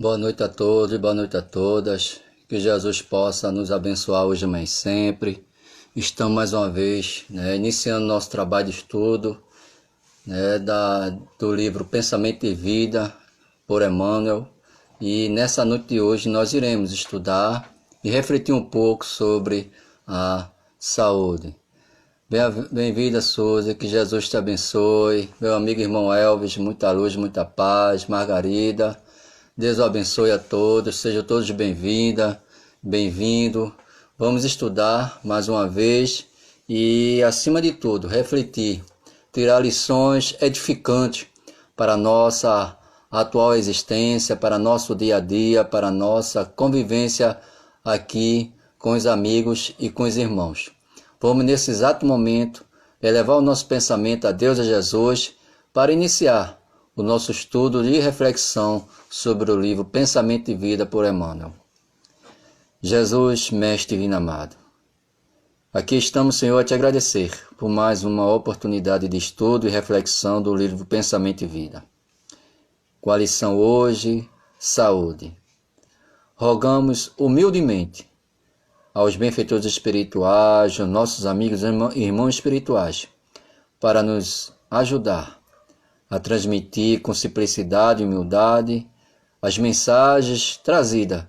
Boa noite a todos, boa noite a todas. Que Jesus possa nos abençoar hoje e mais sempre. Estamos mais uma vez iniciando nosso trabalho de estudo do livro Pensamento e Vida, por Emmanuel. E nessa noite de hoje nós iremos estudar e refletir um pouco sobre a saúde. Bem-vinda, Souza, que Jesus te abençoe. Meu amigo irmão Elvis, muita luz, muita paz. Margarida, Deus o abençoe a todos, sejam todos bem-vinda, bem-vindo. Vamos estudar mais uma vez e, acima de tudo, refletir, tirar lições edificantes para a nossa atual existência, para nosso dia a dia, para a nossa convivência aqui com os amigos e com os irmãos. Vamos, nesse exato momento, elevar o nosso pensamento a Deus e a Jesus para iniciar o nosso estudo de reflexão sobre o livro Pensamento e Vida, por Emmanuel. Jesus, Mestre Divino Amado, aqui estamos, Senhor, a te agradecer por mais uma oportunidade de estudo e reflexão do livro Pensamento e Vida. Com a lição hoje, saúde. Rogamos humildemente aos benfeitores espirituais, aos nossos amigos e irmãos espirituais, para nos ajudar a transmitir com simplicidade e humildade as mensagens trazidas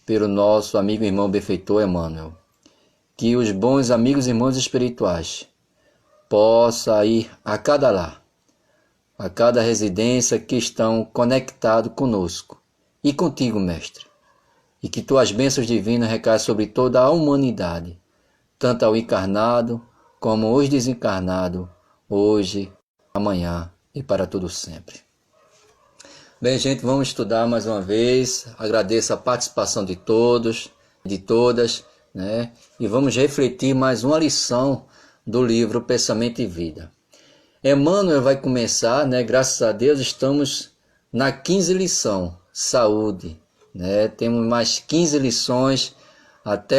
pelo nosso amigo e irmão benfeitor Emmanuel. Que os bons amigos e irmãos espirituais possam ir a cada lar, a cada residência que estão conectados conosco e contigo, Mestre. E que tuas bênçãos divinas recaiam sobre toda a humanidade, tanto ao encarnado como os desencarnados, hoje, amanhã e para todo sempre. Bem, gente, vamos estudar mais uma vez. Agradeço a participação de todos, de todas, e vamos refletir mais uma lição do livro Pensamento e Vida. Emmanuel vai começar, graças a Deus, estamos na 15ª lição, saúde. Temos mais 15 lições, até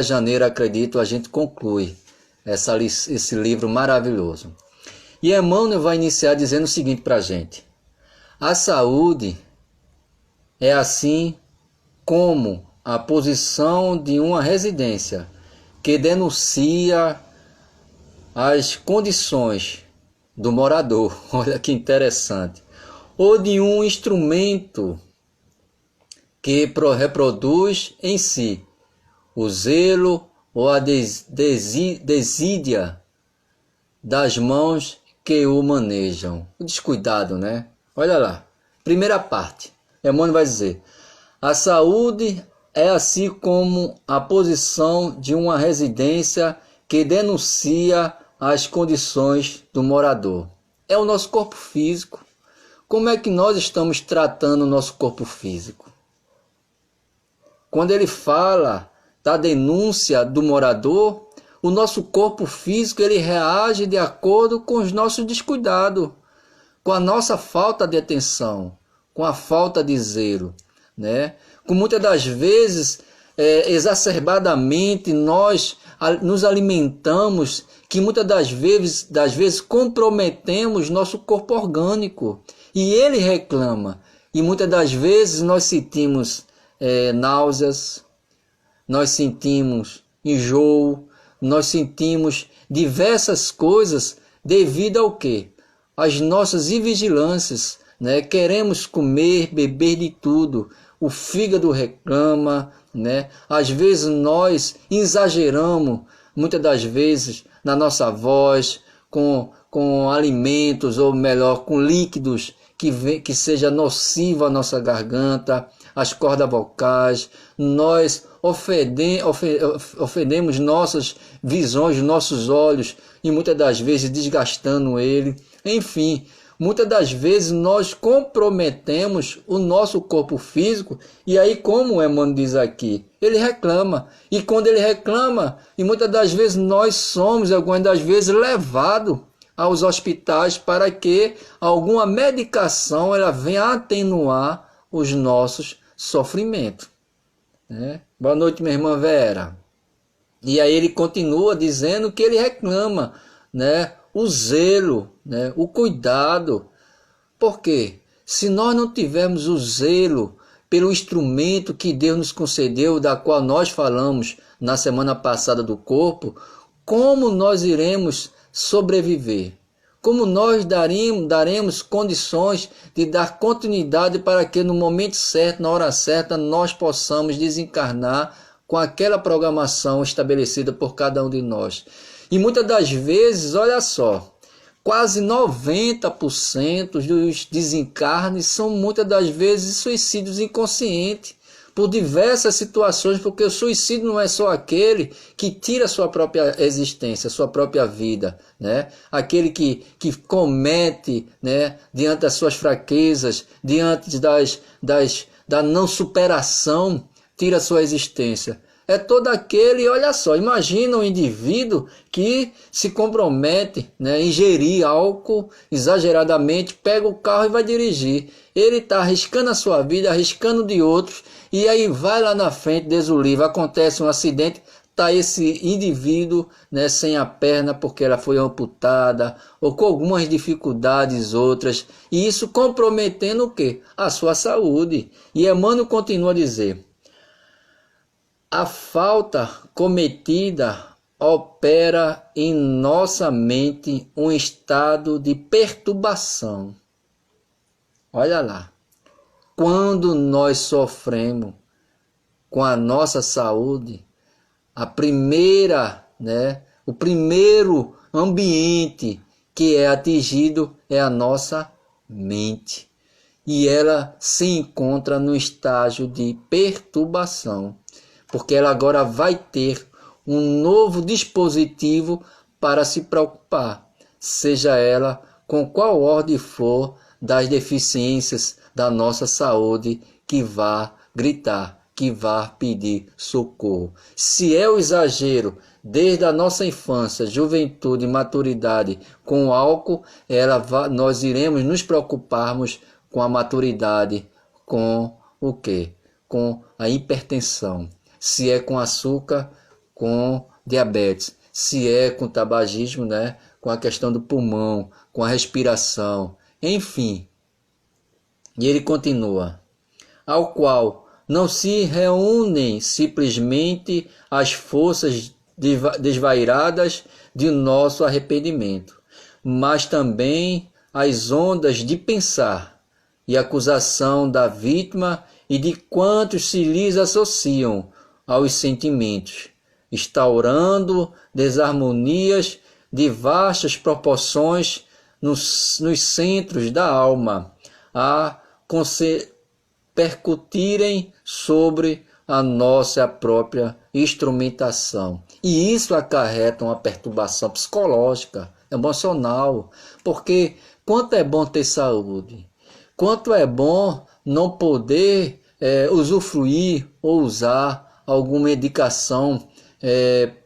janeiro, acredito, a gente conclui esse livro maravilhoso. E Emmanuel vai iniciar dizendo o seguinte para a gente: a saúde é assim como a posição de uma residência que denuncia as condições do morador, olha que interessante, ou de um instrumento que reproduz em si o zelo ou a desídia das mãos que o manejam. O descuidado, Olha lá. Primeira parte. Emmanuel vai dizer: a saúde é assim como a posição de uma residência que denuncia as condições do morador. É o nosso corpo físico. Como é que nós estamos tratando o nosso corpo físico? Quando ele fala da denúncia do morador, o nosso corpo físico ele reage de acordo com os nossos descuidados, com a nossa falta de atenção, com a falta de zelo, Com muitas das vezes, exacerbadamente, nós nos alimentamos, que muitas das vezes comprometemos nosso corpo orgânico, e ele reclama, e muitas das vezes nós sentimos náuseas, nós sentimos enjoo, nós sentimos diversas coisas devido ao quê? Às nossas invigilâncias, Queremos comer, beber de tudo, o fígado reclama, Às vezes nós exageramos, muitas das vezes, na nossa voz, com alimentos, ou melhor, com líquidos que seja nocivo à nossa garganta, as cordas vocais. Nós ofendemos nossas visões, nossos olhos, e muitas das vezes desgastando ele. Enfim, muitas das vezes nós comprometemos o nosso corpo físico, e aí, como o Emmanuel diz aqui, ele reclama. E quando ele reclama, e muitas das vezes nós somos, algumas das vezes, levados aos hospitais para que alguma medicação ela venha atenuar os nossos sofrimentos. Boa noite, minha irmã Vera. E aí ele continua dizendo que ele reclama, o zelo, o cuidado. Por quê? Se nós não tivermos o zelo pelo instrumento que Deus nos concedeu, da qual nós falamos na semana passada do corpo, como nós iremos sobreviver? Como nós daremos condições de dar continuidade para que no momento certo, na hora certa, nós possamos desencarnar com aquela programação estabelecida por cada um de nós. E muitas das vezes, olha só, quase 90% dos desencarnes são muitas das vezes suicídios inconscientes, por diversas situações, porque o suicídio não é só aquele que tira a sua própria existência, a sua própria vida, né? Aquele que comete, né, diante das suas fraquezas, diante da não superação, tira a sua existência. É todo aquele, olha só, imagina um indivíduo que se compromete, né, ingerir álcool exageradamente, pega o carro e vai dirigir. Ele está arriscando a sua vida, arriscando de outros, e aí vai lá na frente, Deus o livre, acontece um acidente, está esse indivíduo, né, sem a perna porque ela foi amputada, ou com algumas dificuldades outras, e isso comprometendo o quê? A sua saúde. E Emmanuel continua a dizer: a falta cometida opera em nossa mente um estado de perturbação. Olha lá, quando nós sofremos com a nossa saúde, o primeiro ambiente que é atingido é a nossa mente. E ela se encontra no estágio de perturbação, porque ela agora vai ter um novo dispositivo para se preocupar, seja ela com qual ordem for das deficiências da nossa saúde, que vá gritar, que vá pedir socorro. Se é o exagero desde a nossa infância, juventude e maturidade com o álcool, nós iremos nos preocuparmos com a maturidade, com o quê? Com a hipertensão. Se é com açúcar, com diabetes. Se é com tabagismo, né? Com a questão do pulmão, com a respiração, enfim. E ele continua: ao qual não se reúnem simplesmente as forças desvairadas de nosso arrependimento, mas também as ondas de pensar e acusação da vítima e de quantos se lhes associam aos sentimentos, instaurando desarmonias de vastas proporções nos centros da alma, a percutirem sobre a nossa própria instrumentação. E isso acarreta uma perturbação psicológica, emocional, porque quanto é bom ter saúde, quanto é bom não poder usufruir ou usar alguma medicação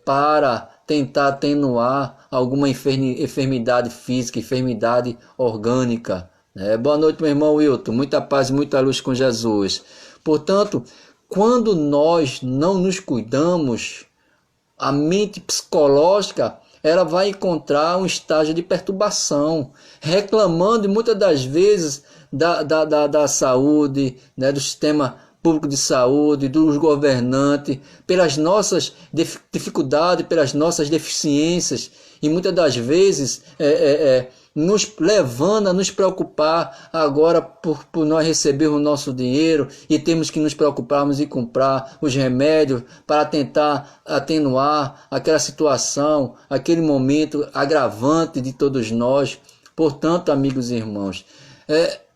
para tentar atenuar alguma enfermidade física, enfermidade orgânica. Boa noite, meu irmão Wilton. Muita paz e muita luz com Jesus. Portanto, quando nós não nos cuidamos, a mente psicológica ela vai encontrar um estágio de perturbação, reclamando muitas das vezes da saúde, né, do sistema público de saúde, dos governantes, pelas nossas dificuldades, pelas nossas deficiências, e muitas das vezes nos levando a nos preocupar agora por nós recebermos o nosso dinheiro e temos que nos preocuparmos em comprar os remédios para tentar atenuar aquela situação, aquele momento agravante de todos nós. Portanto, amigos e irmãos,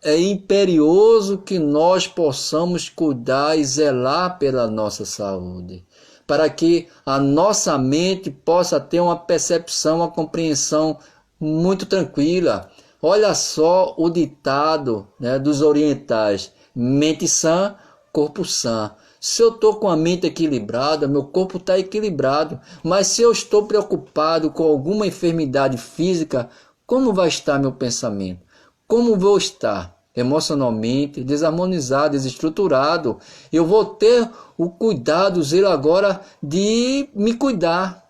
é imperioso que nós possamos cuidar e zelar pela nossa saúde, para que a nossa mente possa ter uma percepção, uma compreensão muito tranquila. Olha só o ditado, né, dos orientais: mente sã, corpo sã. Se eu estou com a mente equilibrada, meu corpo está equilibrado. Mas se eu estou preocupado com alguma enfermidade física, como vai estar meu pensamento? Como vou estar emocionalmente desarmonizado, desestruturado? Eu vou ter o cuidado, o zelo agora de me cuidar,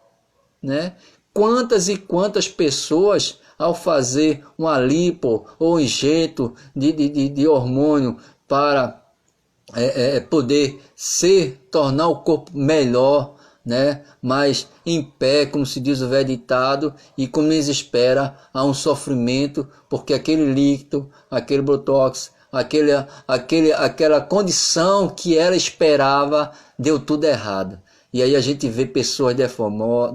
né? Quantas e quantas pessoas, ao fazer uma lipo ou injeto de hormônio para poder tornar o corpo melhor, né? Mas em pé, como se diz o velho ditado, e como eles esperam, há um sofrimento, porque aquele líquido, aquele botox, aquela condição que ela esperava, deu tudo errado. E aí a gente vê pessoas deformada,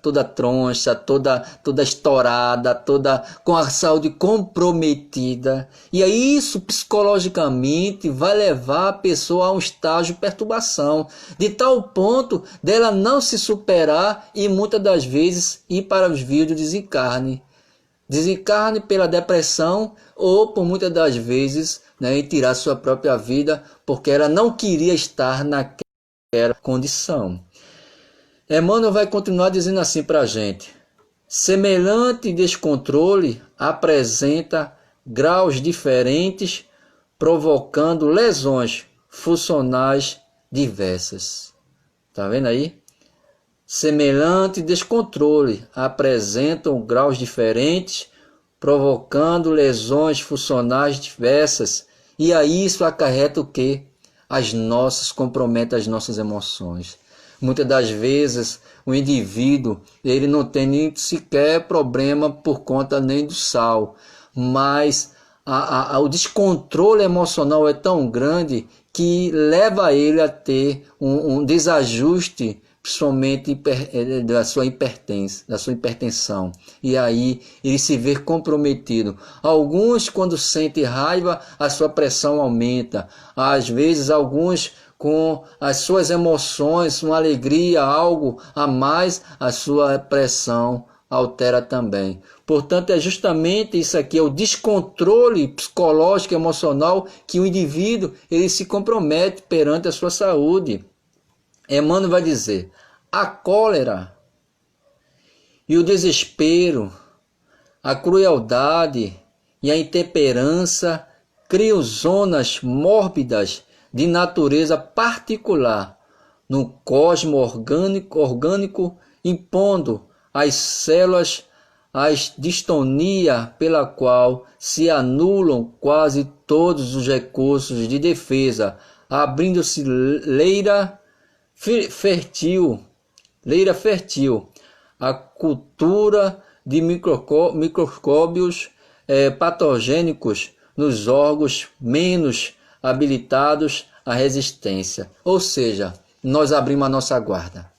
toda troncha, toda estourada, toda com a saúde comprometida. E aí isso psicologicamente vai levar a pessoa a um estágio de perturbação, de tal ponto dela não se superar e muitas das vezes ir para os vias do desencarne. Desencarne pela depressão ou por muitas das vezes, né, em tirar sua própria vida porque ela não queria estar naquela condição. Emmanuel vai continuar dizendo assim para a gente: semelhante descontrole apresenta graus diferentes, provocando lesões funcionais diversas. Tá vendo aí? Semelhante descontrole apresentam graus diferentes, provocando lesões funcionais diversas. E aí isso acarreta o quê? Compromete as nossas emoções. Muitas das vezes o indivíduo ele não tem nem sequer problema por conta nem do sal, mas o descontrole emocional é tão grande que leva ele a ter um desajuste, principalmente da sua hipertensão. E aí ele se vê comprometido. Alguns, quando sentem raiva, a sua pressão aumenta. Às vezes, alguns com as suas emoções, uma alegria, algo a mais, a sua pressão altera também. Portanto, é justamente isso aqui, é o descontrole psicológico e emocional que o indivíduo ele se compromete perante a sua saúde. Emmanuel vai dizer: a cólera e o desespero, a crueldade e a intemperança criam zonas mórbidas de natureza particular no cosmo orgânico, impondo às células a distonia pela qual se anulam quase todos os recursos de defesa, abrindo-se leira fértil, a cultura de microscópios patogênicos nos órgãos menos habilitados à resistência. Ou seja, nós abrimos a nossa guarda.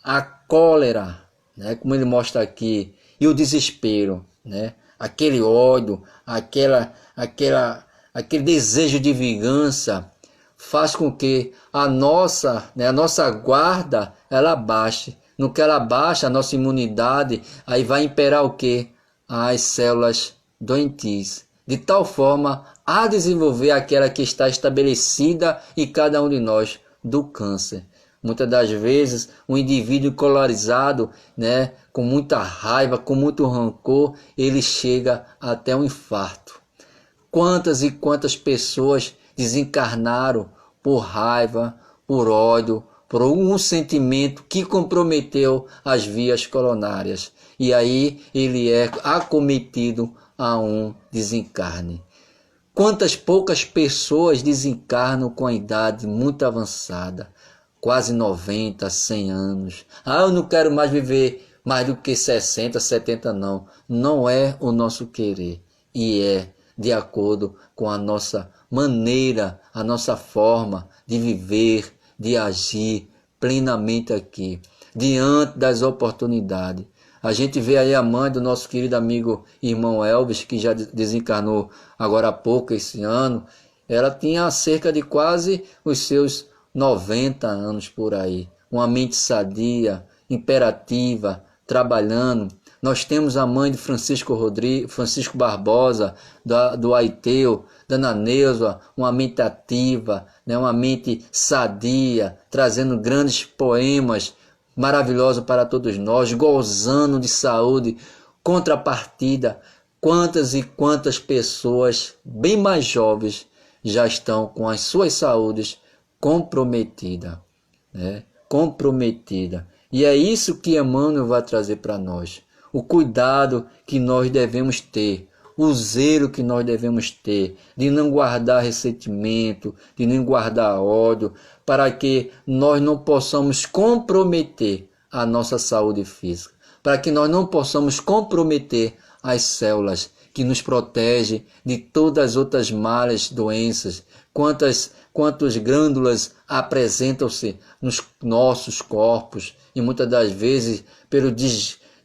A cólera, né, como ele mostra aqui, e o desespero, né, aquele ódio, aquele desejo de vingança, faz com que a nossa guarda ela baixe. No que ela baixa, a nossa imunidade, aí vai imperar o quê? As células doentias. De tal forma a desenvolver aquela que está estabelecida em cada um de nós do câncer. Muitas das vezes, um indivíduo colorizado, né, com muita raiva, com muito rancor, ele chega até um infarto. Quantas e quantas pessoas desencarnaram por raiva, por ódio, por algum sentimento que comprometeu as vias coronárias. E aí ele é acometido a um desencarne. Quantas poucas pessoas desencarnam com a idade muito avançada, quase 90, 100 anos. Eu não quero mais viver mais do que 60, 70, não. Não é o nosso querer. E é de acordo com a nossa maneira, a nossa forma de viver, de agir plenamente aqui, diante das oportunidades. A gente vê aí a mãe do nosso querido amigo irmão Elvis, que já desencarnou agora há pouco esse ano. Ela tinha cerca de quase os seus 90 anos por aí. Uma mente sadia, imperativa, trabalhando. Nós temos a mãe de Francisco Barbosa, do Aiteu, Dona Neuza, uma mente ativa, né, uma mente sadia, trazendo grandes poemas maravilhosos para todos nós, gozando de saúde. Contrapartida, quantas e quantas pessoas bem mais jovens já estão com as suas saúdes comprometida, né? Comprometida. E é isso que Emmanuel vai trazer para nós. O cuidado que nós devemos ter o zelo que nós devemos ter, de não guardar ressentimento, de não guardar ódio, para que nós não possamos comprometer a nossa saúde física, para que nós não possamos comprometer as células que nos protegem de todas as outras malas doenças, quantas glândulas apresentam-se nos nossos corpos, e muitas das vezes pelo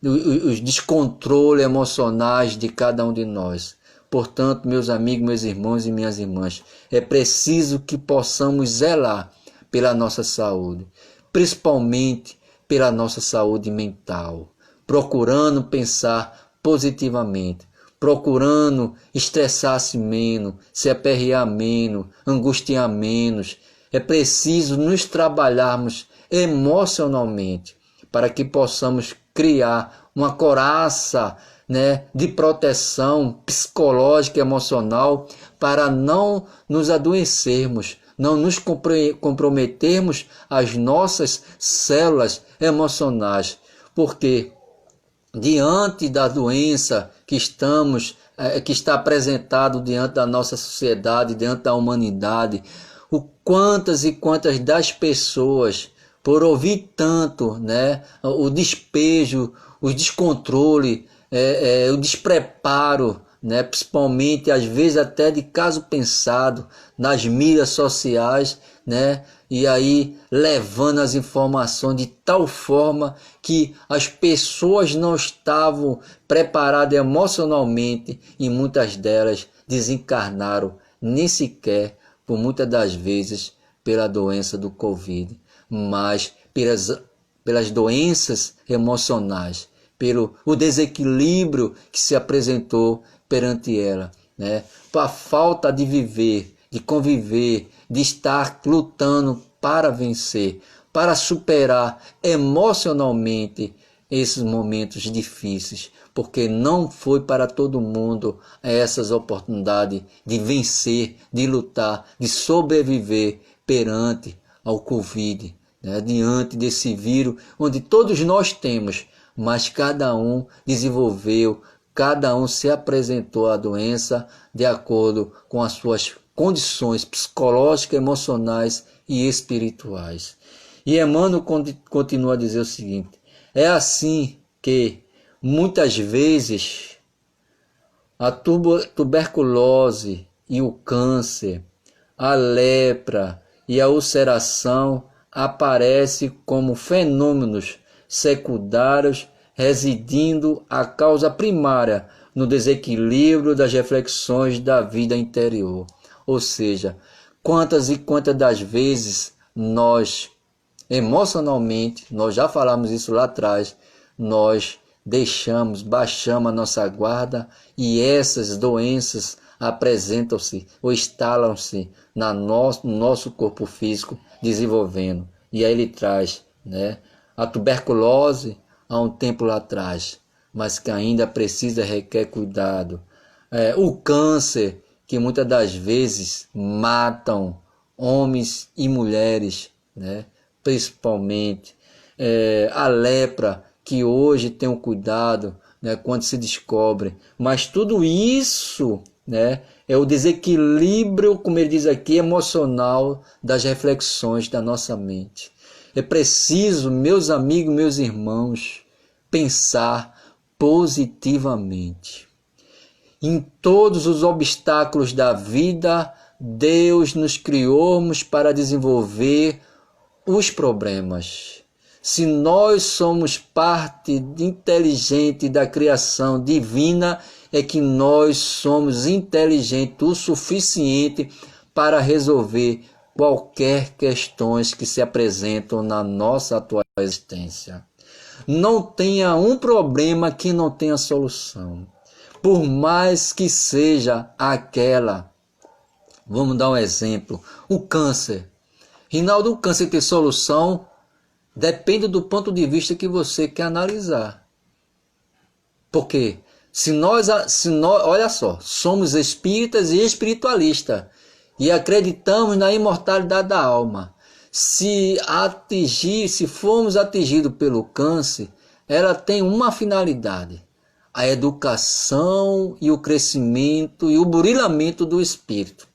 os descontroles emocionais de cada um de nós. Portanto, meus amigos, meus irmãos e minhas irmãs, é preciso que possamos zelar pela nossa saúde, principalmente pela nossa saúde mental, procurando pensar positivamente, procurando estressar-se menos, se aperrear menos, angustiar menos. É preciso nos trabalharmos emocionalmente para que possamos criar uma coraça, de proteção psicológica e emocional para não nos adoecermos, não nos comprometermos as nossas células emocionais, porque diante da doença que está apresentado diante da nossa sociedade, diante da humanidade, quantas e quantas das pessoas, por ouvir tanto, o despejo, o descontrole, o despreparo, principalmente às vezes até de caso pensado nas mídias sociais, e aí levando as informações de tal forma que as pessoas não estavam preparadas emocionalmente e muitas delas desencarnaram nem sequer, por muitas das vezes, pela doença do Covid, mas pelas doenças emocionais, pelo o desequilíbrio que se apresentou perante ela, a falta de viver, de conviver, de estar lutando para vencer, para superar emocionalmente esses momentos difíceis, porque não foi para todo mundo essas oportunidades de vencer, de lutar, de sobreviver perante ao Covid, diante desse vírus, onde todos nós temos, mas cada um desenvolveu, cada um se apresentou à doença de acordo com as suas condições psicológicas, emocionais e espirituais. E Emmanuel continua a dizer o seguinte: é assim que muitas vezes a tuberculose e o câncer, a lepra e a ulceração aparecem como fenômenos secundários, residindo a causa primária no desequilíbrio das reflexões da vida interior. Ou seja, quantas e quantas das vezes nós, emocionalmente, nós já falamos isso lá atrás, nós baixamos a nossa guarda e essas doenças apresentam-se ou instalam-se no nosso corpo físico, desenvolvendo. E aí ele traz, a tuberculose há um tempo lá atrás, mas que ainda requer cuidado. O câncer, que muitas das vezes matam homens e mulheres, principalmente. A lepra, que hoje tem um cuidado, quando se descobre. Mas tudo isso, é o desequilíbrio, como ele diz aqui, emocional das reflexões da nossa mente. É preciso, meus amigos, meus irmãos, pensar positivamente. Em todos os obstáculos da vida, Deus nos criou para desenvolver os problemas. Se nós somos parte inteligente da criação divina, é que nós somos inteligentes o suficiente para resolver qualquer questões que se apresentam na nossa atual existência. Não tenha um problema que não tenha solução. Por mais que seja aquela, vamos dar um exemplo, o câncer. Rinaldo, o câncer tem solução? Depende do ponto de vista que você quer analisar. Porque se nós, olha só, somos espíritas e espiritualistas e acreditamos na imortalidade da alma. Se formos atingidos pelo câncer, ela tem uma finalidade: a educação e o crescimento e o burilamento do espírito.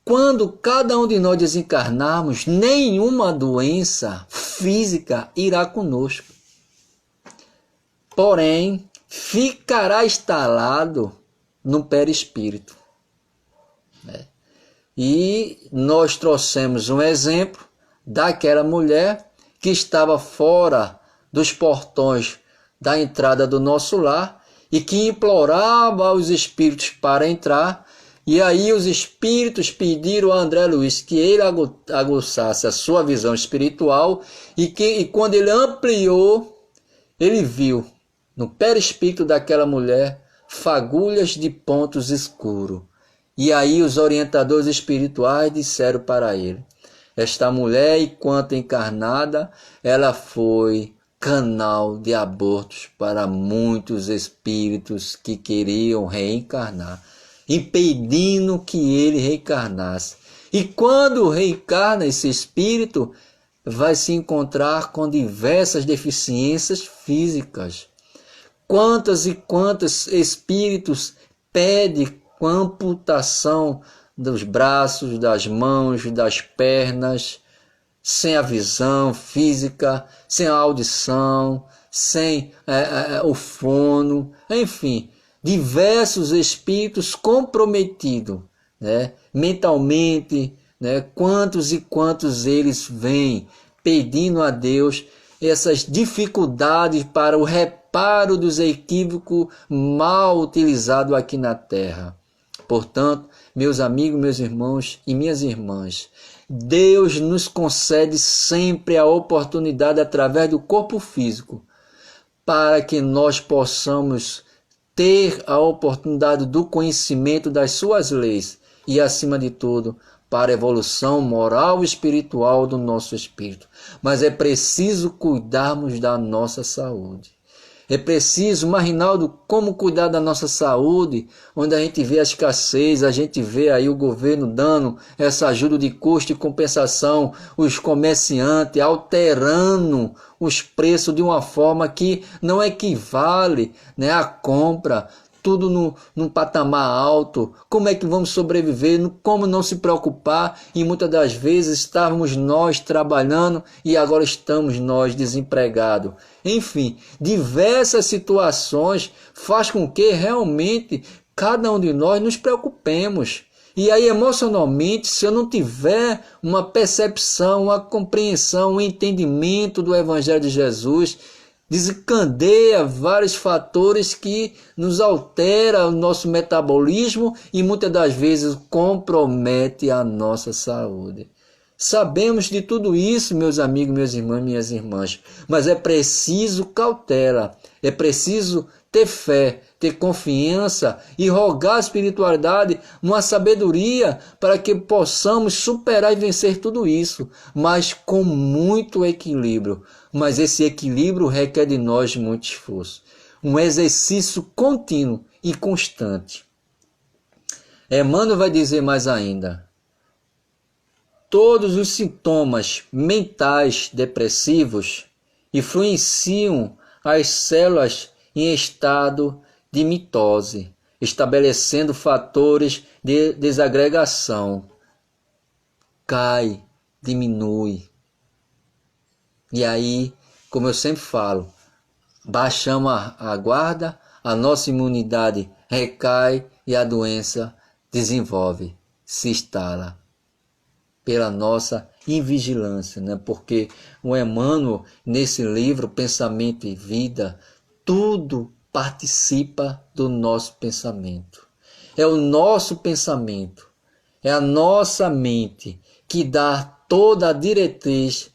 Quando cada um de nós desencarnarmos, nenhuma doença física irá conosco. Porém, ficará instalado no perispírito. E nós trouxemos um exemplo daquela mulher que estava fora dos portões da entrada do nosso lar e que implorava aos espíritos para entrar. E aí os espíritos pediram a André Luiz que ele aguçasse a sua visão espiritual e quando ele ampliou, ele viu no perispírito daquela mulher fagulhas de pontos escuros. E aí os orientadores espirituais disseram para ele: esta mulher, enquanto encarnada, ela foi canal de abortos para muitos espíritos que queriam reencarnar, impedindo que ele reencarnasse. E quando reencarna esse espírito, vai se encontrar com diversas deficiências físicas. Quantos e quantos espíritos pedem amputação dos braços, das mãos, das pernas, sem a visão física, sem a audição, sem o fono, enfim, diversos espíritos comprometidos, né, mentalmente, né, quantos e quantos eles vêm pedindo a Deus essas dificuldades para o reparo dos equívocos mal utilizados aqui na Terra. Portanto, meus amigos, meus irmãos e minhas irmãs, Deus nos concede sempre a oportunidade através do corpo físico para que nós possamos ter a oportunidade do conhecimento das suas leis e, acima de tudo, para a evolução moral e espiritual do nosso espírito. Mas é preciso cuidarmos da nossa saúde. É preciso, mas Rinaldo, como cuidar da nossa saúde, onde a gente vê a escassez, a gente vê aí o governo dando essa ajuda de custo e compensação, os comerciantes alterando os preços de uma forma que não equivale, né, à compra, tudo num patamar alto. Como é que vamos sobreviver? Como não se preocupar? E muitas das vezes estávamos nós trabalhando e agora estamos nós desempregados. Enfim, diversas situações faz com que realmente cada um de nós nos preocupemos. E aí, emocionalmente, se eu não tiver uma percepção, uma compreensão, um entendimento do Evangelho de Jesus, desencadeia vários fatores que nos altera o nosso metabolismo e muitas das vezes compromete a nossa saúde. Sabemos de tudo isso, meus amigos, meus irmãos, minhas irmãs, mas é preciso cautela, é preciso ter fé, ter confiança e rogar a espiritualidade, uma sabedoria para que possamos superar e vencer tudo isso, mas com muito equilíbrio. Mas esse equilíbrio requer de nós muito esforço, um exercício contínuo e constante. Emmanuel vai dizer mais ainda: todos os sintomas mentais depressivos influenciam as células em estado de mitose, estabelecendo fatores de desagregação. Cai, diminui. E aí, como eu sempre falo, baixamos a guarda, a nossa imunidade recai e a doença desenvolve, se instala pela nossa invigilância, né? Porque o Emmanuel, nesse livro Pensamento e Vida, tudo participa do nosso pensamento. É o nosso pensamento, é a nossa mente que dá toda a diretriz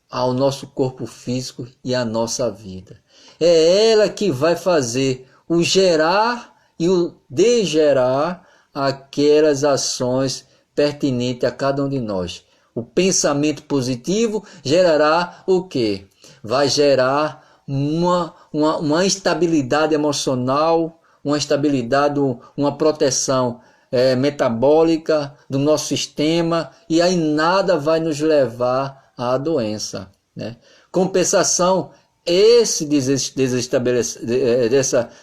ao nosso corpo físico e à nossa vida. É ela que vai fazer o gerar e o degerar aquelas ações pertinentes a cada um de nós. O pensamento positivo gerará o quê? Vai gerar uma estabilidade emocional, uma estabilidade, uma proteção metabólica do nosso sistema, e aí nada vai nos levar à doença, né? Compensação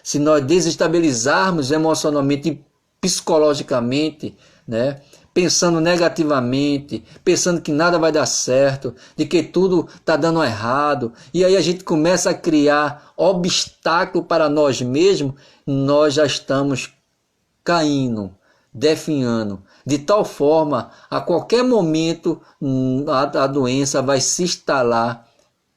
se nós desestabilizarmos emocionalmente e psicologicamente, né, pensando negativamente, pensando que nada vai dar certo, de que tudo está dando errado, e aí a gente começa a criar obstáculo para nós mesmos, nós já estamos caindo, definhando, de tal forma, a qualquer momento, a doença vai se instalar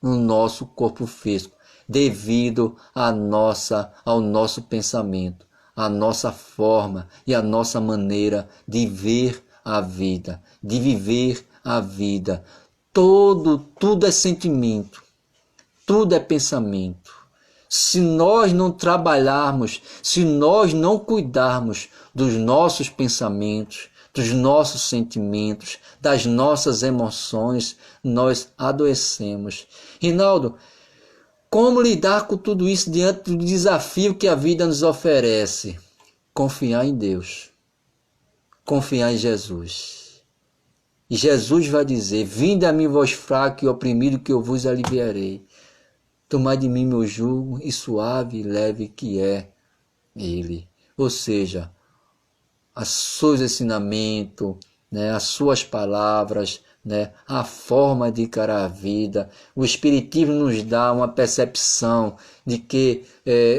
no nosso corpo físico, devido ao nosso pensamento, à nossa forma e à nossa maneira de ver a vida, de viver a vida. Tudo é sentimento, tudo é pensamento. Se nós não trabalharmos, se nós não cuidarmos dos nossos pensamentos, dos nossos sentimentos, das nossas emoções, nós adoecemos. Rinaldo, como lidar com tudo isso diante do desafio que a vida nos oferece? Confiar em Deus, confiar em Jesus. E Jesus vai dizer: vinde a mim vós fracos e oprimidos, que eu vos aliviarei. Tomai de mim meu jugo, e suave e leve que é ele. Ou seja, os seus ensinamentos, né, as suas palavras, né, a forma de encarar a vida. O Espiritismo nos dá uma percepção de que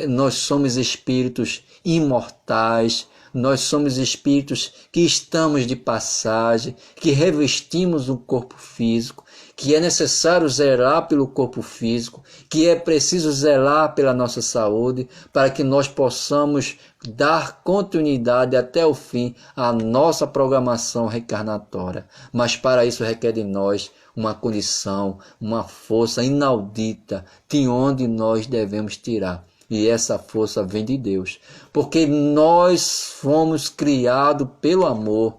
nós somos espíritos imortais, nós somos espíritos que estamos de passagem, que revestimos um corpo físico, que é necessário zelar pelo corpo físico, que é preciso zelar pela nossa saúde, para que nós possamos dar continuidade até o fim à nossa programação reencarnatória. Mas para isso requer de nós uma condição, uma força inaudita, de onde nós devemos tirar. E essa força vem de Deus, porque nós fomos criados pelo amor.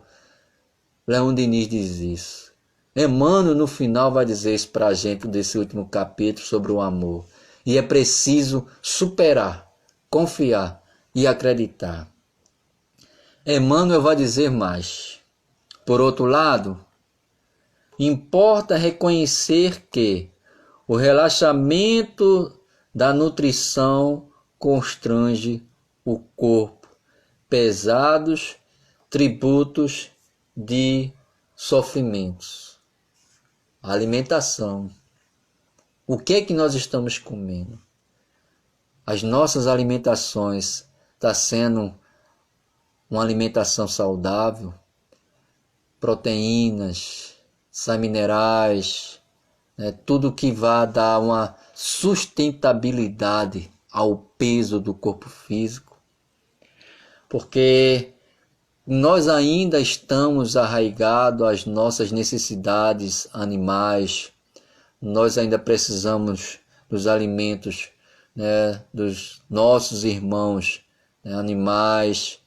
Leão Denis diz isso. Emmanuel no final vai dizer isso para a gente desse último capítulo sobre o amor. E é preciso superar, confiar e acreditar. Emmanuel vai dizer mais. Por outro lado, importa reconhecer que o relaxamento da nutrição constrange o corpo, pesados tributos de sofrimentos. A alimentação. O que é que nós estamos comendo? As nossas alimentações está sendo uma alimentação saudável? Proteínas, sais minerais, né, tudo que vai dar uma sustentabilidade ao peso do corpo físico. Porque nós ainda estamos arraigados às nossas necessidades animais, nós ainda precisamos dos alimentos, né, dos nossos irmãos, né, animais,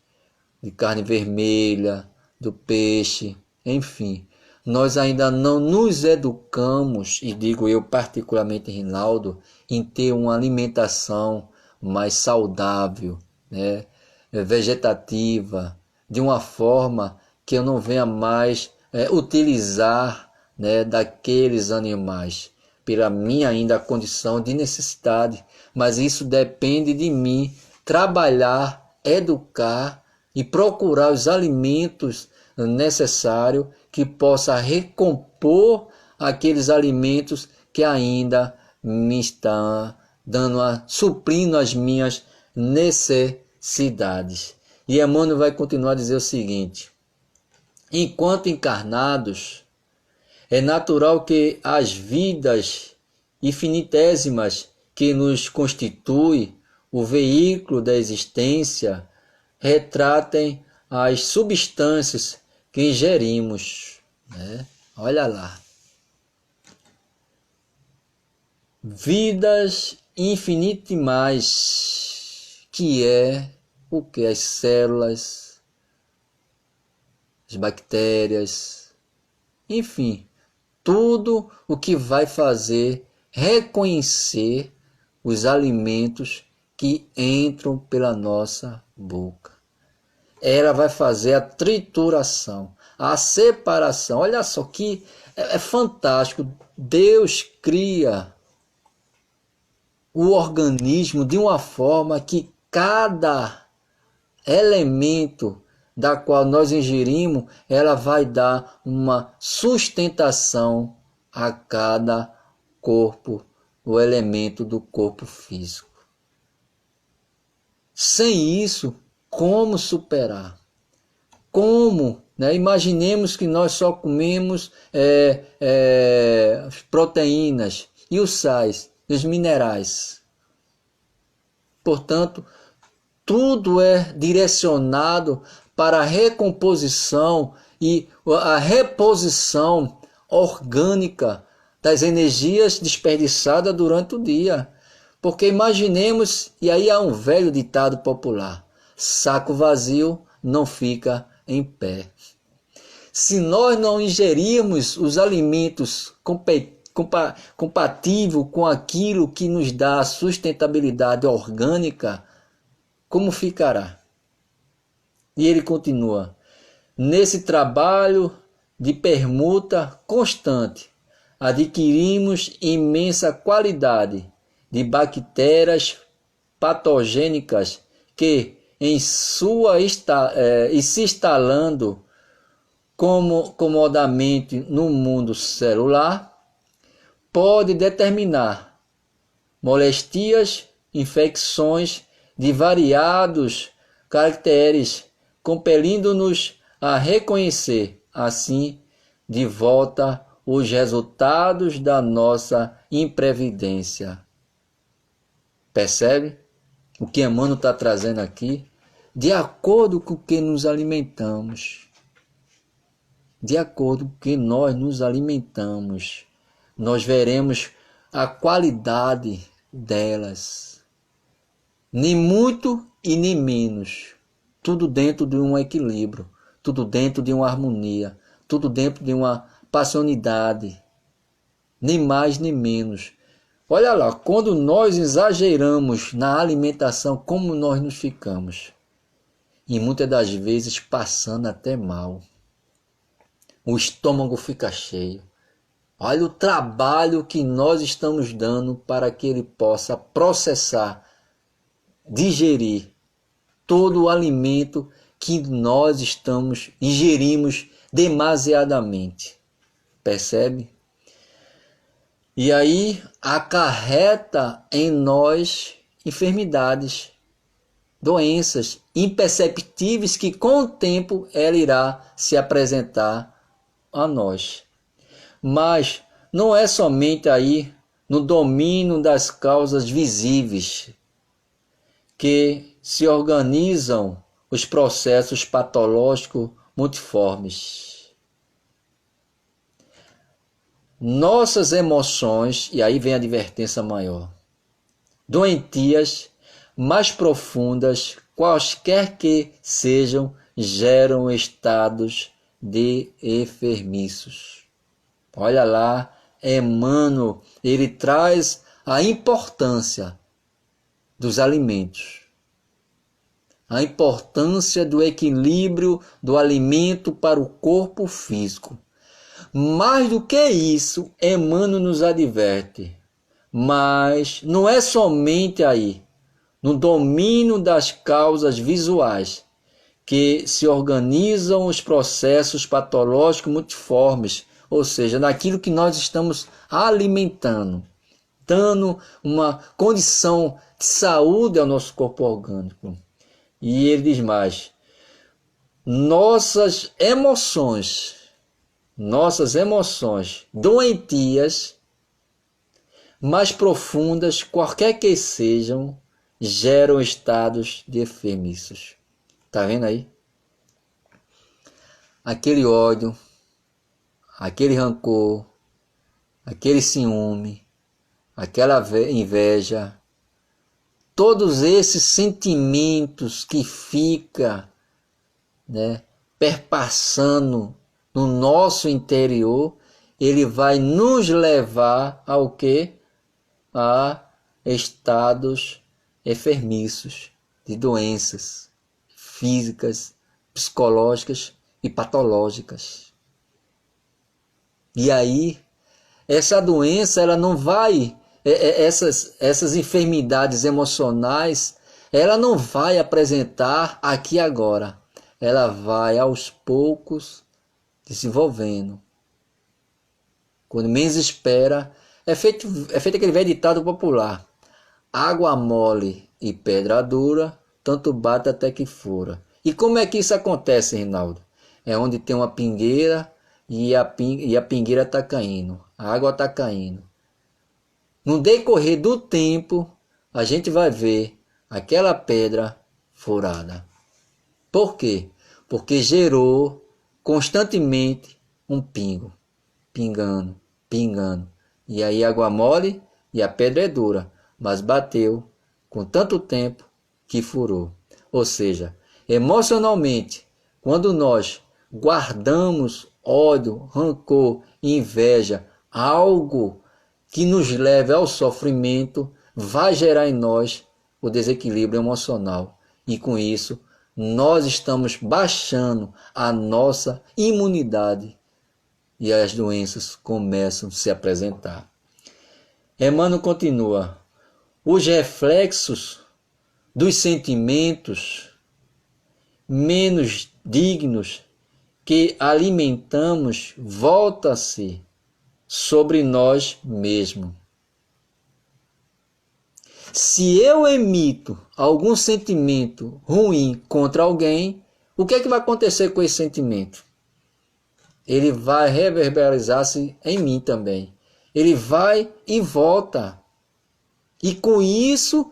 de carne vermelha, do peixe, enfim. Nós ainda não nos educamos, e digo eu particularmente, Rinaldo, em ter uma alimentação mais saudável, né, vegetativa, de uma forma que eu não venha mais utilizar, né, daqueles animais, pela minha ainda condição de necessidade. Mas isso depende de mim trabalhar, educar e procurar os alimentos necessários que possa recompor aqueles alimentos que ainda me estão suprindo as minhas necessidades. E Emmanuel vai continuar a dizer o seguinte: enquanto encarnados, é natural que as vidas infinitésimas que nos constituem o veículo da existência retratem as substâncias que ingerimos, né? Olha lá. Vidas infinitesimais, que é o que? As células, as bactérias, enfim, tudo o que vai fazer reconhecer os alimentos que entram pela nossa boca. Ela vai fazer a trituração, a separação. Olha só que é fantástico. Deus cria o organismo de uma forma que cada elemento da qual nós ingerimos, ela vai dar uma sustentação a cada corpo, o elemento do corpo físico. Sem isso, como superar? Como? Né? Imaginemos que nós só comemos proteínas e os sais, os minerais. Portanto, tudo é direcionado para a recomposição e a reposição orgânica das energias desperdiçadas durante o dia. Porque imaginemos, e aí há um velho ditado popular: saco vazio não fica em pé. Se nós não ingerirmos os alimentos compatíveis com aquilo que nos dá a sustentabilidade orgânica, como ficará? E ele continua: nesse trabalho de permuta constante, adquirimos imensa qualidade de bactérias patogênicas que, em sua e se instalando comodamente no mundo celular, pode determinar molestias, infecções de variados caracteres, compelindo-nos a reconhecer, assim, de volta os resultados da nossa imprevidência. Percebe o que Emmanuel está trazendo aqui? De acordo com o que nos alimentamos, de acordo com o que nós nos alimentamos, nós veremos a qualidade delas. Nem muito e nem menos. Tudo dentro de um equilíbrio, tudo dentro de uma harmonia, tudo dentro de uma passionalidade. Nem mais nem menos. Olha lá, quando nós exageramos na alimentação, como nós nos ficamos. E muitas das vezes passando até mal. O estômago fica cheio. Olha o trabalho que nós estamos dando para que ele possa processar, digerir todo o alimento que nós ingerimos demasiadamente. Percebe? E aí acarreta em nós enfermidades, doenças imperceptíveis que com o tempo ela irá se apresentar a nós. Mas não é somente aí no domínio das causas visíveis que se organizam os processos patológicos multiformes. Nossas emoções, e aí vem a advertência maior, doentias mais profundas, quaisquer que sejam, geram estados de enfermiços. Olha lá, Emmanuel, ele traz a importância dos alimentos. A importância do equilíbrio do alimento para o corpo físico. Mais do que isso, Emmanuel nos adverte. Mas não é somente aí, no domínio das causas visuais, que se organizam os processos patológicos multiformes, ou seja, naquilo que nós estamos alimentando, dando uma condição de saúde ao nosso corpo orgânico. E ele diz mais: nossas emoções doentias, mais profundas, qualquer que sejam, geram estados de enfermiços. Está vendo aí? Aquele ódio, aquele rancor, aquele ciúme, aquela inveja, todos esses sentimentos que ficam, né, perpassando no nosso interior, ele vai nos levar ao quê? A estados enfermiços, de doenças físicas, psicológicas e patológicas. E aí, essa doença ela não vai essas enfermidades emocionais, ela não vai apresentar aqui agora. Ela vai aos poucos desenvolvendo. Quando menos espera, é feito aquele velho ditado popular: água mole e pedra dura, tanto bate até que fura. E como é que isso acontece, Reinaldo? É onde tem uma pingueira e a pingueira está caindo, a água está caindo. No decorrer do tempo, a gente vai ver aquela pedra furada. Por quê? Porque gerou constantemente um pingo, pingando, pingando. E aí a água mole e a pedra é dura, mas bateu com tanto tempo que furou. Ou seja, emocionalmente, quando nós guardamos ódio, rancor, inveja, algo que nos leve ao sofrimento, vai gerar em nós o desequilíbrio emocional. E com isso, nós estamos baixando a nossa imunidade e as doenças começam a se apresentar. Emmanuel continua: os reflexos dos sentimentos menos dignos que alimentamos volta-se sobre nós mesmos. Se eu emito algum sentimento ruim contra alguém, o que é que vai acontecer com esse sentimento? Ele vai reverberar-se em mim também. Ele vai e volta. E com isso,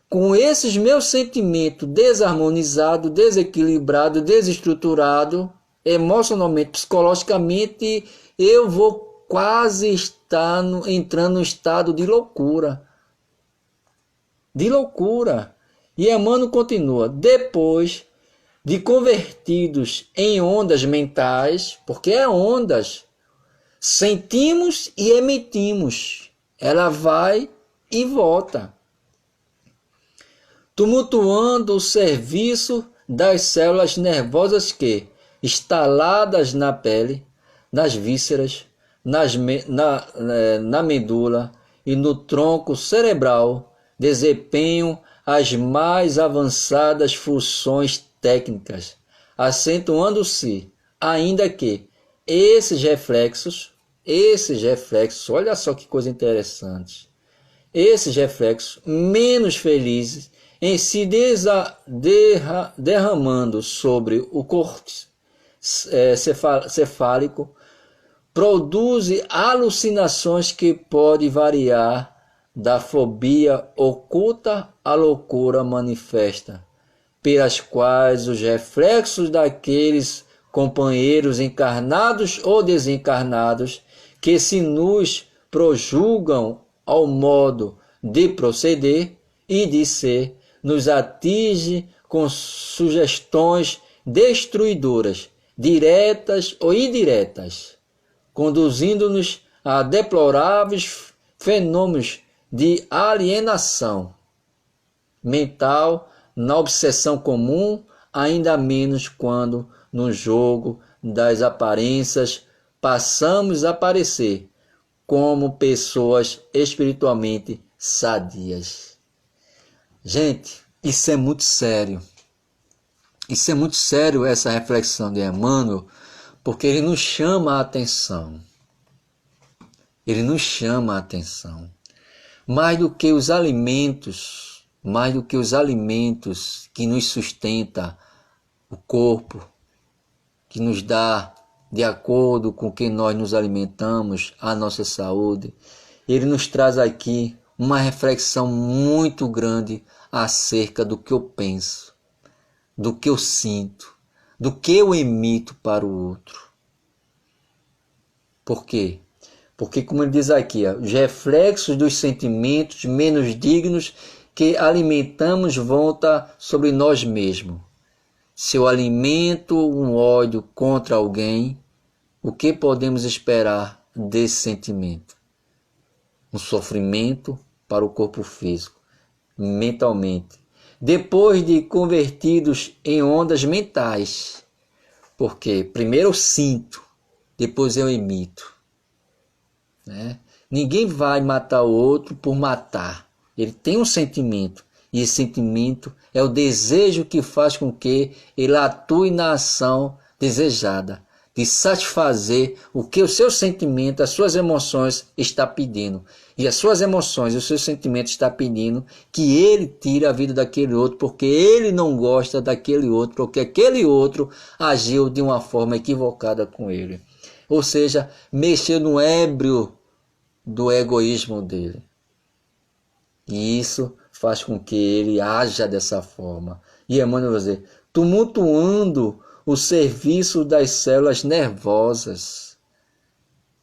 com esses meus sentimentos desarmonizados, desequilibrados, desestruturados, emocionalmente, psicologicamente, eu vou quase estar entrando num estado de loucura. De loucura. E Emmanuel continua: depois de convertidos em ondas mentais, porque é ondas, sentimos e emitimos, ela vai e volta, tumultuando o serviço das células nervosas que, instaladas na pele, nas vísceras, na medula e no tronco cerebral, desempenham as mais avançadas funções técnicas, acentuando-se ainda que esses reflexos, olha só que coisa interessante, esses reflexos menos felizes em se derramando sobre o córtex cefálico, produzem alucinações que podem variar da fobia oculta à loucura manifesta, pelas quais os reflexos daqueles companheiros encarnados ou desencarnados que se nos projulgam ao modo de proceder e de ser, nos atinge com sugestões destruidoras, diretas ou indiretas, conduzindo-nos a deploráveis fenômenos de alienação mental, na obsessão comum, ainda menos quando, no jogo das aparências, passamos a parecer como pessoas espiritualmente sadias. Gente, isso é muito sério. Isso é muito sério, essa reflexão de Emmanuel, porque ele nos chama a atenção. Ele nos chama a atenção. Mais do que os alimentos que nos sustenta o corpo, que nos dá, de acordo com que nós nos alimentamos, a nossa saúde, ele nos traz aqui uma reflexão muito grande acerca do que eu penso, do que eu sinto, do que eu emito para o outro. Por quê? Porque, como ele diz aqui, os reflexos dos sentimentos menos dignos que alimentamos volta sobre nós mesmos. Se eu alimento um ódio contra alguém, o que podemos esperar desse sentimento? Um sofrimento para o corpo físico, mentalmente. Depois de convertidos em ondas mentais, porque primeiro eu sinto, depois eu emito. Né? Ninguém vai matar o outro por matar. Ele tem um sentimento. E esse sentimento é o desejo que faz com que ele atue na ação desejada, de satisfazer o que o seu sentimento, as suas emoções está pedindo. E as suas emoções, os seus sentimentos está pedindo que ele tire a vida daquele outro, porque ele não gosta daquele outro, porque aquele outro agiu de uma forma equivocada com ele. Ou seja, mexeu no ébrio do egoísmo dele. E isso faz com que ele haja dessa forma. E Emmanuel vai dizer, tumultuando o serviço das células nervosas,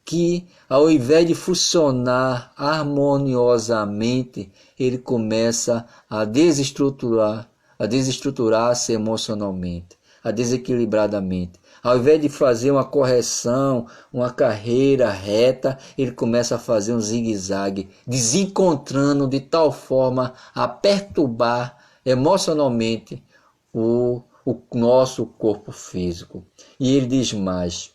que ao invés de funcionar harmoniosamente, ele começa a desestruturar-se emocionalmente, a desequilibradamente. Ao invés de fazer uma correção, uma carreira reta, ele começa a fazer um zigue-zague, desencontrando de tal forma a perturbar emocionalmente o nosso corpo físico. E ele diz mais,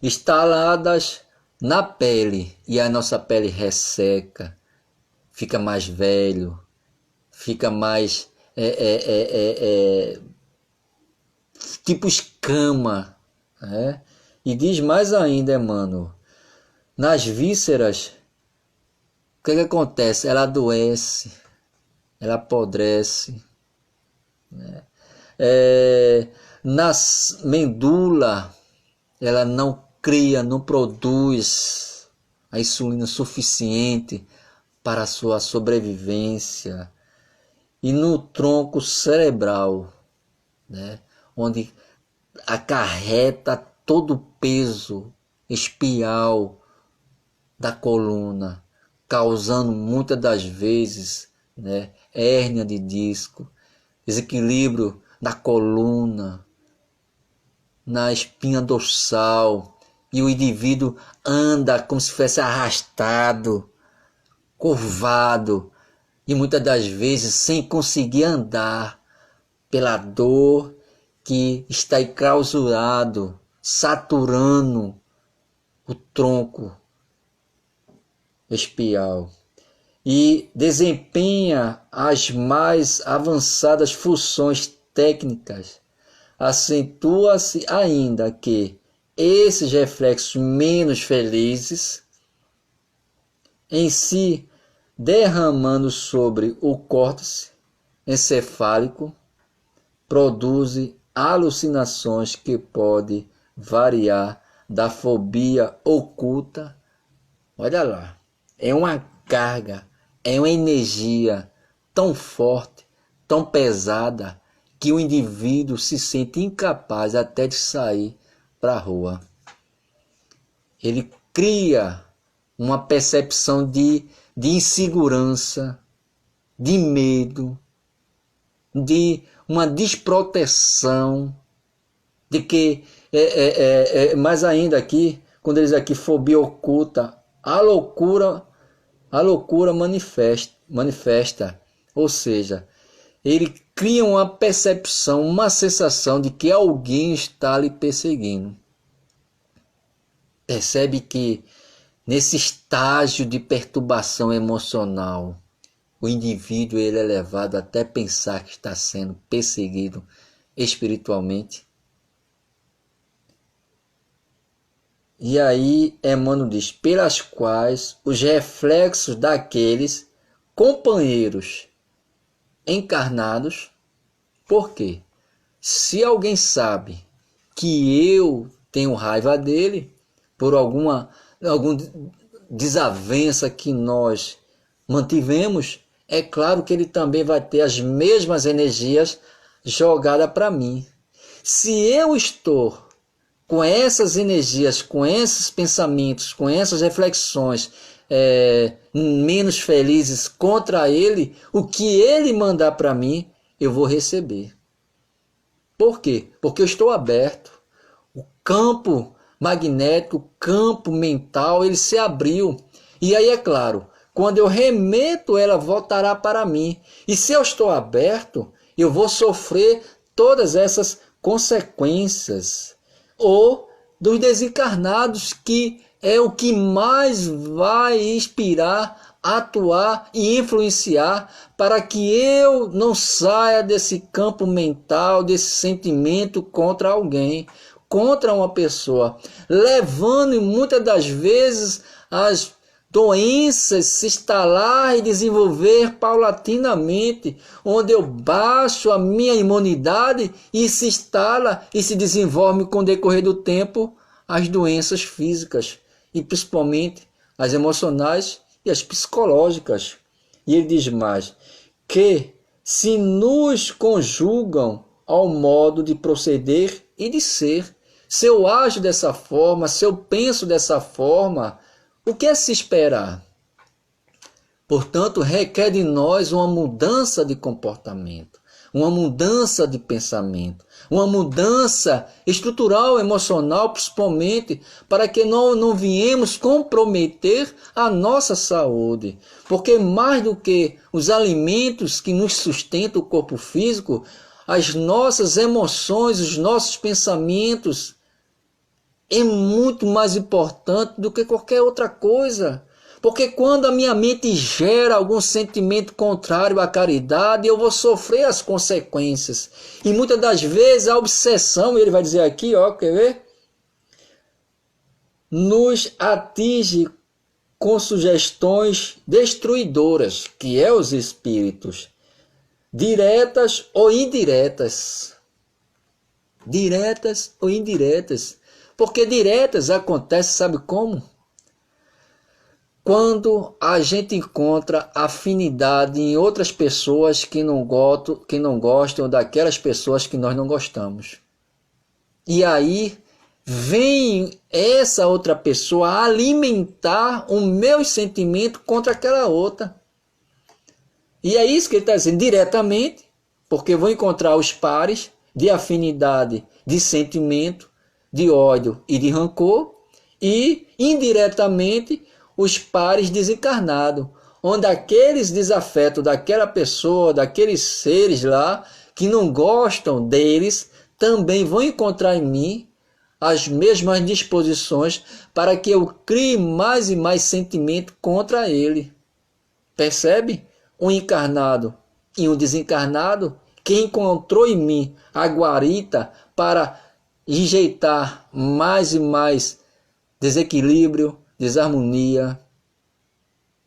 instaladas na pele, e a nossa pele resseca, fica mais velho, fica mais tipo escama, né? E diz mais ainda, Emmanuel, nas vísceras, o que acontece? Ela adoece, ela apodrece, né? Na medula, ela não cria, não produz a insulina suficiente para a sua sobrevivência. E no tronco cerebral, né, onde acarreta todo o peso espial da coluna, causando muitas das vezes, né, hérnia de disco, desequilíbrio da coluna, na espinha dorsal, e o indivíduo anda como se fosse arrastado, curvado, e muitas das vezes sem conseguir andar pela dor que está enclausurado, saturando o tronco espial. E desempenha as mais avançadas funções técnicas. Acentua-se ainda que esses reflexos menos felizes, em si derramando sobre o córtex encefálico, produzem alucinações que podem variar da fobia oculta. Olha lá, é uma carga, é uma energia tão forte, tão pesada, que o indivíduo se sente incapaz até de sair para a rua. Ele cria uma percepção de insegurança, de medo, de uma desproteção, de que, mais ainda aqui, quando eles aqui, fobia oculta, a loucura manifesta, ou seja, ele cria uma percepção, uma sensação de que alguém está lhe perseguindo. Percebe que nesse estágio de perturbação emocional, o indivíduo ele é levado até pensar que está sendo perseguido espiritualmente. E aí Emmanuel diz, pelas quais os reflexos daqueles companheiros encarnados. Por quê? Se alguém sabe que eu tenho raiva dele por alguma desavença que nós mantivemos, é claro que ele também vai ter as mesmas energias jogadas para mim. Se eu estou com essas energias, com esses pensamentos, com essas reflexões menos felizes contra ele, o que ele mandar para mim, eu vou receber. Por quê? Porque eu estou aberto. O campo magnético, o campo mental, ele se abriu. E aí, é claro, quando eu remeto, ela voltará para mim. E se eu estou aberto, eu vou sofrer todas essas consequências. Ou dos desencarnados que é o que mais vai inspirar, atuar e influenciar para que eu não saia desse campo mental, desse sentimento contra alguém, contra uma pessoa, levando muitas das vezes as doenças se instalar e desenvolver paulatinamente, onde eu baixo a minha imunidade e se instala e se desenvolve com o decorrer do tempo as doenças físicas e principalmente as emocionais e as psicológicas. E ele diz mais que se nos conjugam ao modo de proceder e de ser. Se eu ajo dessa forma, se eu penso dessa forma, o que é se esperar? Portanto, requer de nós uma mudança de comportamento, uma mudança de pensamento, uma mudança estrutural, emocional, principalmente, para que não viemos comprometer a nossa saúde. Porque mais do que os alimentos que nos sustentam o corpo físico, as nossas emoções, os nossos pensamentos, é muito mais importante do que qualquer outra coisa. Porque quando a minha mente gera algum sentimento contrário à caridade, eu vou sofrer as consequências. E muitas das vezes a obsessão, ele vai dizer aqui, ó, quer ver? Nos atinge com sugestões destruidoras, que é os espíritos, diretas ou indiretas. Diretas ou indiretas. Porque diretas acontece, sabe como? Quando a gente encontra afinidade em outras pessoas que não gostam daquelas pessoas que nós não gostamos. E aí vem essa outra pessoa alimentar o meu sentimento contra aquela outra. E é isso que ele está dizendo, diretamente, porque vou encontrar os pares de afinidade, de sentimento, de ódio e de rancor, e indiretamente os pares desencarnados, onde aqueles desafetos daquela pessoa, daqueles seres lá, que não gostam deles, também vão encontrar em mim as mesmas disposições para que eu crie mais e mais sentimento contra ele. Percebe? Um encarnado e um desencarnado que encontrou em mim a guarita para injetar mais e mais desequilíbrio, desarmonia,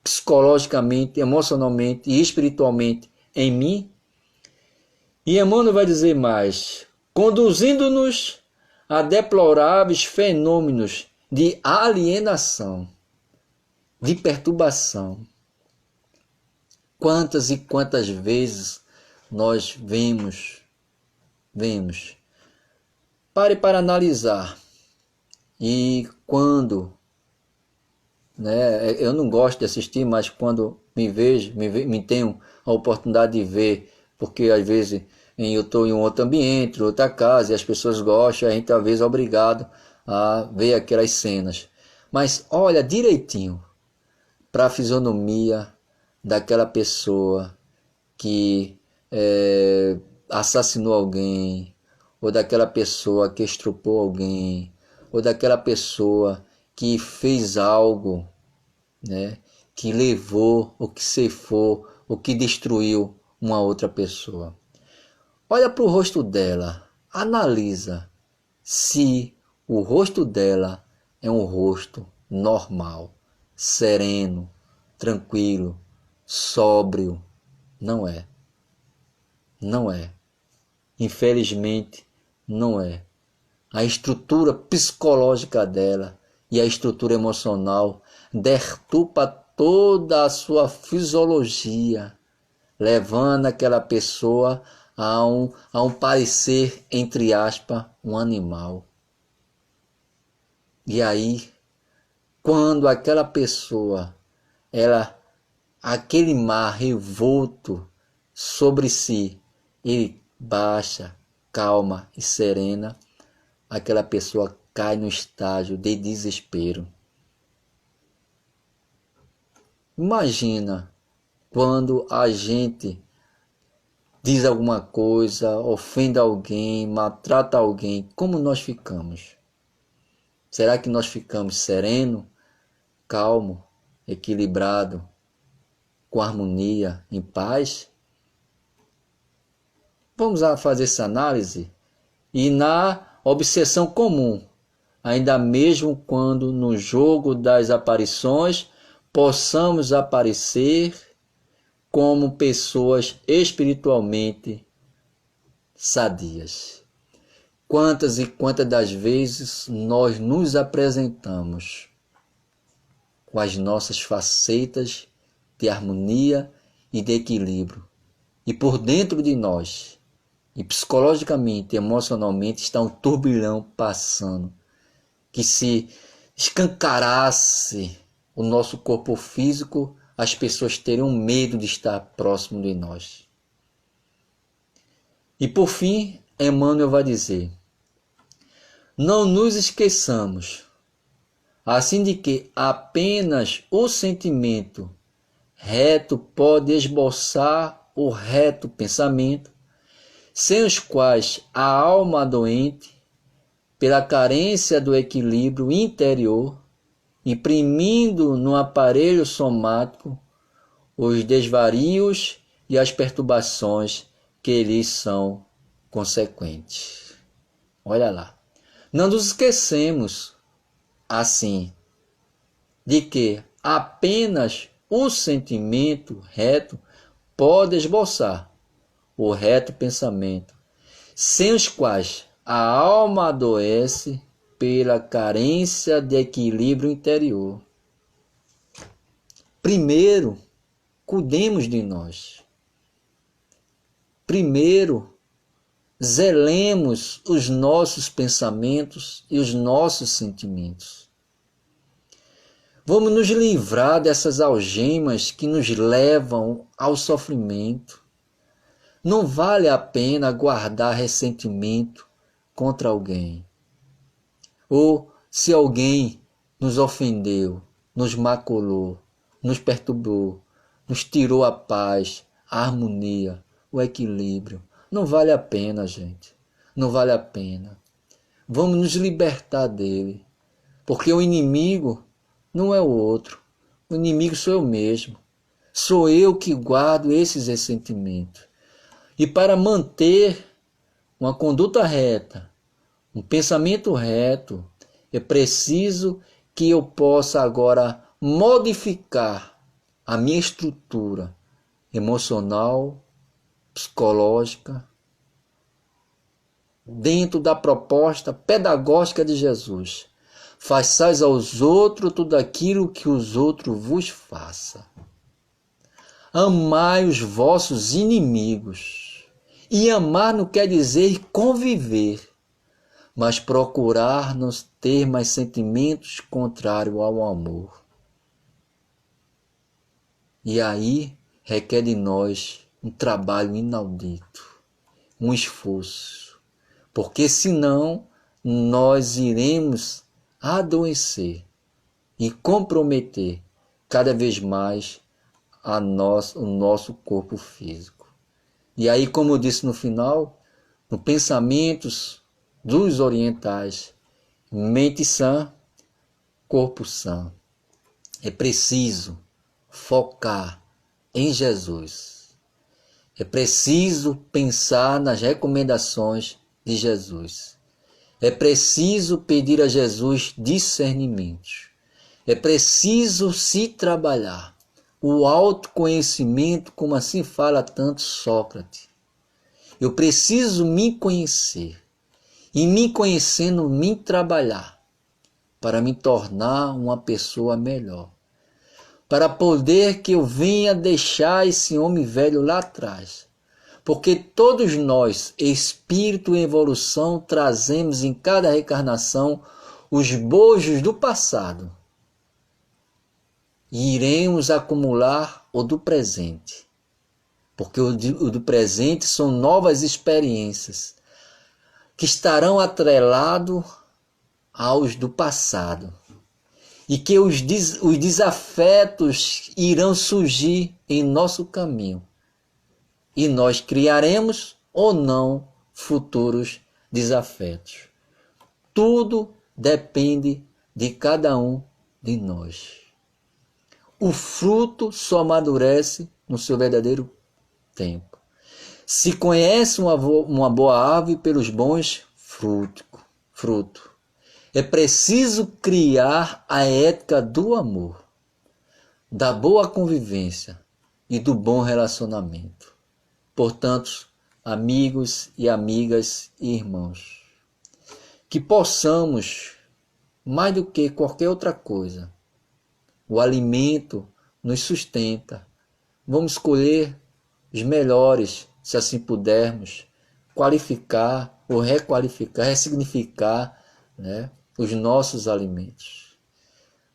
psicologicamente, emocionalmente e espiritualmente em mim. E Emmanuel vai dizer mais, conduzindo-nos a deploráveis fenômenos de alienação, de perturbação. Quantas e quantas vezes nós vemos. Pare para analisar. E quando, eu não gosto de assistir, mas quando me tenho a oportunidade de ver, porque às vezes eu estou em um outro ambiente, outra casa, e as pessoas gostam, a gente às vezes é obrigado a ver aquelas cenas. Mas olha direitinho para a fisionomia daquela pessoa que assassinou alguém, ou daquela pessoa que estrupou alguém, ou daquela pessoa que fez algo, que levou, ou que ceifou, ou que destruiu uma outra pessoa. Olha para o rosto dela, analisa se o rosto dela é um rosto normal, sereno, tranquilo, sóbrio. Não é. Não é. Infelizmente, não é. A estrutura psicológica dela e a estrutura emocional deturpa toda a sua fisiologia, levando aquela pessoa a um parecer, entre aspas, um animal. E aí, quando aquela pessoa, aquele mar revolto sobre si, ele baixa, calma e serena, aquela pessoa cai no estágio de desespero. Imagina quando a gente diz alguma coisa, ofende alguém, maltrata alguém, como nós ficamos. Será que nós ficamos sereno, calmo, equilibrado, com harmonia, em paz? Vamos fazer essa análise e na obsessão comum, ainda mesmo quando no jogo das aparições possamos aparecer como pessoas espiritualmente sadias. Quantas e quantas das vezes nós nos apresentamos com as nossas facetas de harmonia e de equilíbrio, e por dentro de nós, e psicologicamente, emocionalmente, está um turbilhão passando, que se escancarasse o nosso corpo físico, as pessoas teriam medo de estar próximo de nós. E por fim, Emmanuel vai dizer: não nos esqueçamos, assim, de que apenas o sentimento reto pode esboçar o reto pensamento, sem os quais a alma doente, pela carência do equilíbrio interior, imprimindo no aparelho somático os desvarios e as perturbações que lhes são consequentes. Olha lá. Não nos esquecemos, assim, de que apenas o sentimento reto pode esboçar o reto pensamento, sem os quais a alma adoece pela carência de equilíbrio interior. Primeiro, cuidemos de nós. Primeiro, zelemos os nossos pensamentos e os nossos sentimentos. Vamos nos livrar dessas algemas que nos levam ao sofrimento. Não vale a pena guardar ressentimento contra alguém. Ou se alguém nos ofendeu, nos maculou, nos perturbou, nos tirou a paz, a harmonia, o equilíbrio. Não vale a pena, gente. Não vale a pena. Vamos nos libertar dele. Porque o inimigo não é o outro. O inimigo sou eu mesmo. Sou eu que guardo esses ressentimentos. E para manter uma conduta reta, um pensamento reto, é preciso que eu possa agora modificar a minha estrutura emocional, psicológica, dentro da proposta pedagógica de Jesus. Façais aos outros tudo aquilo que os outros vos façam. Amai os vossos inimigos. E amar não quer dizer conviver, mas procurar não ter mais sentimentos contrários ao amor. E aí requer de nós um trabalho inaudito, um esforço, porque senão nós iremos adoecer e comprometer cada vez mais o nosso corpo físico. E aí, como eu disse no final, no pensamentos dos orientais, mente sã, corpo sã. É preciso focar em Jesus. É preciso pensar nas recomendações de Jesus. É preciso pedir a Jesus discernimento. É preciso se trabalhar. O autoconhecimento, como assim fala tanto Sócrates. Eu preciso me conhecer. E me conhecendo, me trabalhar. Para me tornar uma pessoa melhor. Para poder que eu venha deixar esse homem velho lá atrás. Porque todos nós, espírito em evolução, trazemos em cada reencarnação os bojos do passado. E iremos acumular o do presente. Porque o do presente são novas experiências que estarão atrelados aos do passado. E que os desafetos irão surgir em nosso caminho. E nós criaremos ou não futuros desafetos. Tudo depende de cada um de nós. O fruto só amadurece no seu verdadeiro tempo. Se conhece uma boa árvore pelos bons frutos. É preciso criar a ética do amor, da boa convivência e do bom relacionamento. Portanto, amigos e amigas e irmãos, que possamos, mais do que qualquer outra coisa, o alimento nos sustenta. Vamos escolher os melhores, se assim pudermos, qualificar ou requalificar, ressignificar, né, os nossos alimentos.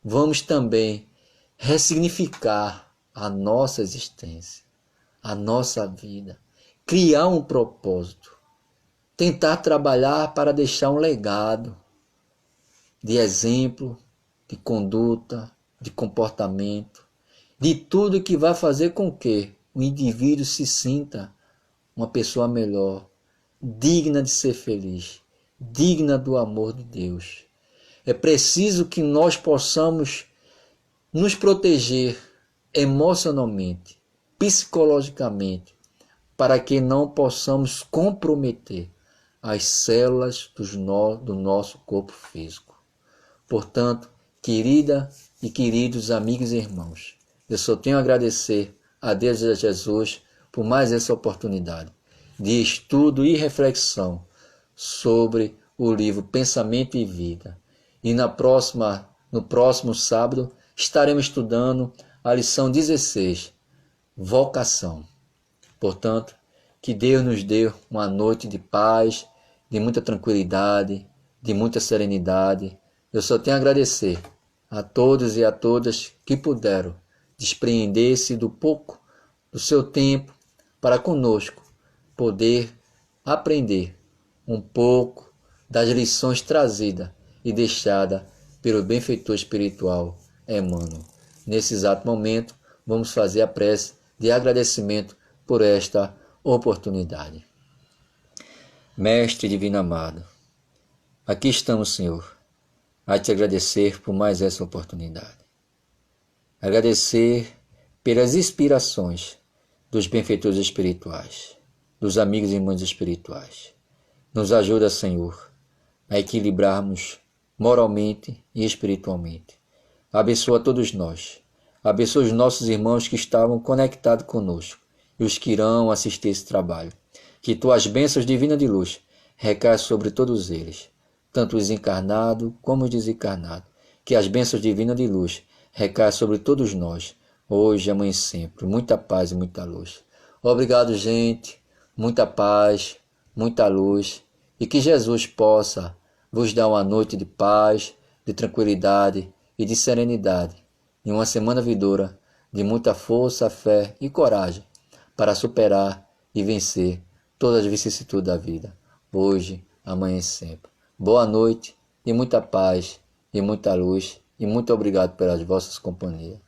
Vamos também ressignificar a nossa existência, a nossa vida, criar um propósito, tentar trabalhar para deixar um legado de exemplo, de conduta, de comportamento, de tudo que vai fazer com que o indivíduo se sinta uma pessoa melhor, digna de ser feliz, digna do amor de Deus. É preciso que nós possamos nos proteger emocionalmente, psicologicamente, para que não possamos comprometer as células do nosso corpo físico. Portanto, querida e queridos amigos e irmãos, eu só tenho a agradecer a Deus e a Jesus por mais essa oportunidade de estudo e reflexão sobre o livro Pensamento e Vida. E no próximo sábado estaremos estudando a lição 16, Vocação. Portanto, que Deus nos dê uma noite de paz, de muita tranquilidade, de muita serenidade. Eu só tenho a agradecer a todos e a todas que puderam despreender-se do pouco do seu tempo para conosco poder aprender um pouco das lições trazidas e deixadas pelo benfeitor espiritual Emmanuel. Nesse exato momento, vamos fazer a prece de agradecimento por esta oportunidade. Mestre Divino Amado, aqui estamos, Senhor, a te agradecer por mais essa oportunidade. Agradecer pelas inspirações dos benfeitores espirituais, dos amigos e irmãos espirituais. Nos ajuda, Senhor, a equilibrarmos moralmente e espiritualmente. Abençoa todos nós. Abençoa os nossos irmãos que estavam conectados conosco e os que irão assistir esse trabalho. Que tuas bênçãos divinas de luz recaiam sobre todos eles, tanto os encarnados como os desencarnados. Que as bênçãos divinas de luz recaiam sobre todos nós, hoje, amanhã e sempre. Muita paz e muita luz. Obrigado, gente. Muita paz, muita luz. E que Jesus possa vos dar uma noite de paz, de tranquilidade e de serenidade. Em uma semana vindoura de muita força, fé e coragem para superar e vencer todas as vicissitudes da vida, hoje, amanhã e sempre. Boa noite e muita paz e muita luz, e muito obrigado pelas vossas companhias.